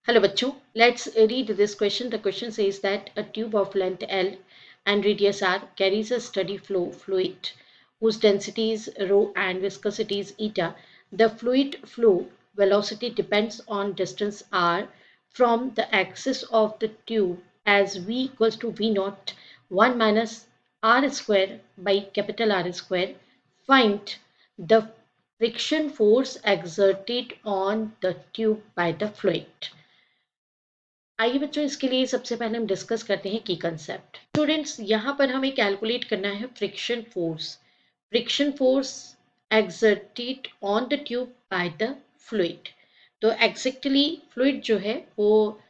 Hello bachcho, let's read this question. The question says that a tube of length L and radius R carries a steady flow fluid whose density is rho and viscosity is eta. The fluid flow velocity depends on distance R from the axis of the tube as V equals to V naught 1 minus R square by capital R square. Find the friction force exerted on the tube by the fluid. आइए बच्चों, इसके लिए सबसे पहले हम discuss करते हैं की कंसेप्ट। स्टूडेंट्स, यहाँ पर हमें कैलकुलेट करना है friction force. Friction force exerted on the tube by the fluid. तो एग्जैक्टली फ्लूइड जो है वो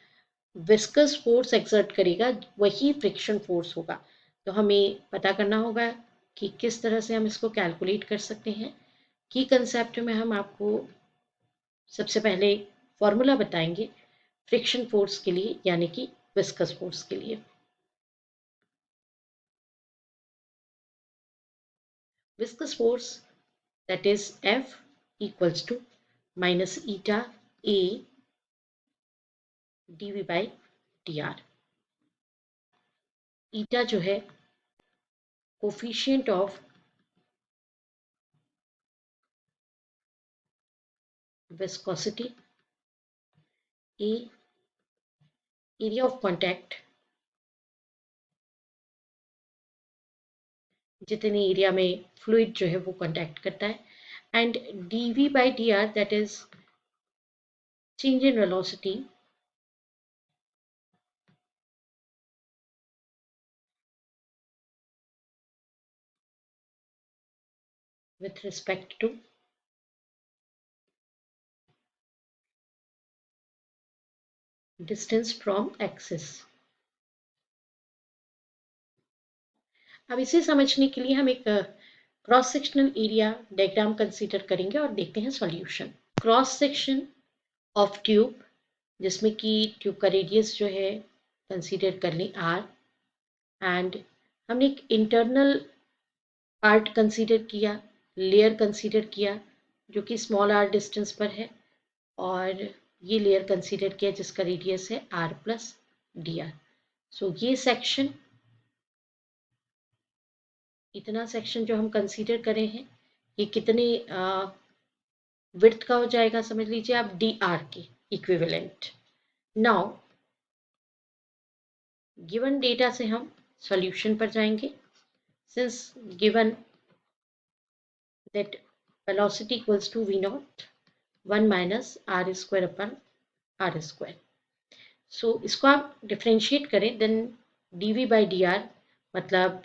विस्कस फोर्स एक्सर्ट करेगा, वही फ्रिक्शन फोर्स होगा। तो हमें पता करना होगा कि किस तरह से हम इसको कैलकुलेट कर सकते हैं। की कंसेप्ट में हम आपको सबसे पहले फॉर्मूला बताएंगे फ्रिक्शन फोर्स के लिए, यानी कि विस्कस फोर्स के लिए। Viscous force that is F equals to minus eta A dV by dr। Eta जो है coefficient of viscosity, A area of contact, जितने एरिया में फ्लूइड जो है वो कॉन्टैक्ट करता है, and dV by dr that is change in velocity with respect to distance from axis। अब इसे समझने के लिए हम एक cross sectional area diagram consider करेंगे और देखते हैं solution. Cross section of tube, जिसमें कि ट्यूब का रेडियस जो है कंसीडर कर लें R, एंड हमने एक इंटरनल पार्ट कंसीडर किया, लेयर कंसीडर किया जो कि स्मॉल r डिस्टेंस पर है, और ये लेयर कंसीडर किया जिसका रेडियस है R प्लस dr। सो ये सेक्शन, इतना सेक्शन जो हम कंसीडर करें हैं, ये कितने विड्थ का हो जाएगा, समझ लीजिए आप dr के इक्विवेलेंट। नाउ गिवन डेटा से हम सॉल्यूशन पर जाएंगे। Since given that velocity equals to v naught 1 minus r square upon r square, so इसको आप डिफ्रेंशिएट करें, देन dv बाई dr मतलब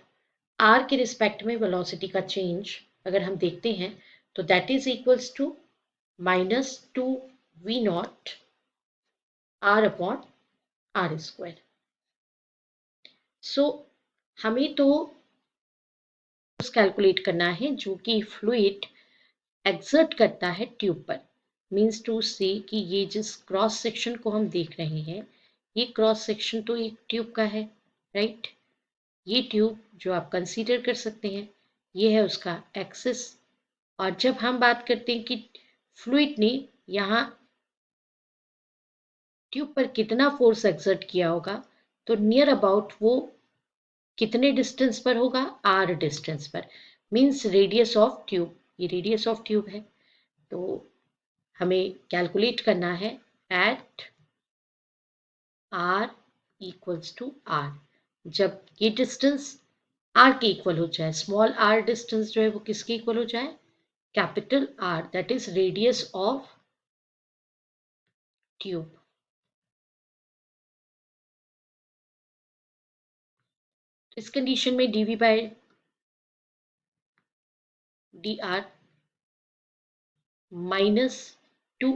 r के रिस्पेक्ट में वेलोसिटी का चेंज अगर हम देखते हैं तो that is equals to minus two v naught r upon r square. So हमें तो कैलकुलेट करना है जो कि फ्लूइड एक्सर्ट करता है ट्यूब पर। मीन्स टू से कि ये जिस क्रॉस सेक्शन को हम देख रहे हैं, ये क्रॉस सेक्शन तो एक ट्यूब का है, राइट। ये ट्यूब जो आप कंसीडर कर सकते हैं, ये है उसका एक्सिस। और जब हम बात करते हैं कि फ्लूइड ने यहाँ ट्यूब पर कितना फोर्स एक्सर्ट किया होगा, तो नियर अबाउट वो कितने डिस्टेंस पर होगा, r डिस्टेंस पर। मीन्स रेडियस ऑफ ट्यूब, ये रेडियस ऑफ ट्यूब है। तो हमें कैलकुलेट करना है at r equals to r, जब ये डिस्टेंस r के इक्वल हो जाए, स्मॉल r डिस्टेंस जो है वो किसके इक्वल हो जाए, capital R, that is radius of tube. इस कंडीशन में dv by dr minus two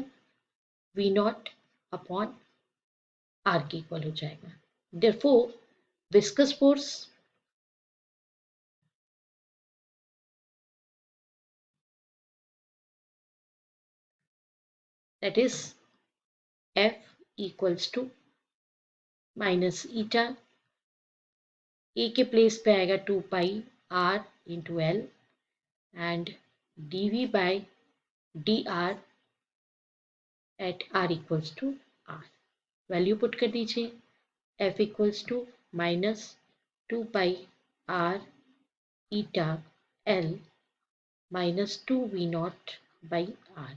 v naught upon r के इक्वल हो जाएगा। Therefore viscous force that is F equals to minus eta, A के प्लेस पे आएगा 2 pi r into L, and dv by dr at r equals to r। Value put कर दीजिए, f equals to minus 2 pi r eta l minus 2v0 by r।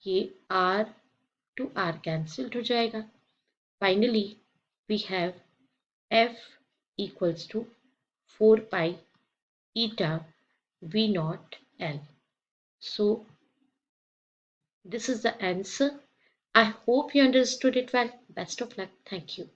ये r to r cancelled हो जाएगा। Finally we have f equals to 4 pi eta v naught l. So this is the answer. I hope you understood it well. Best of luck. Thank you.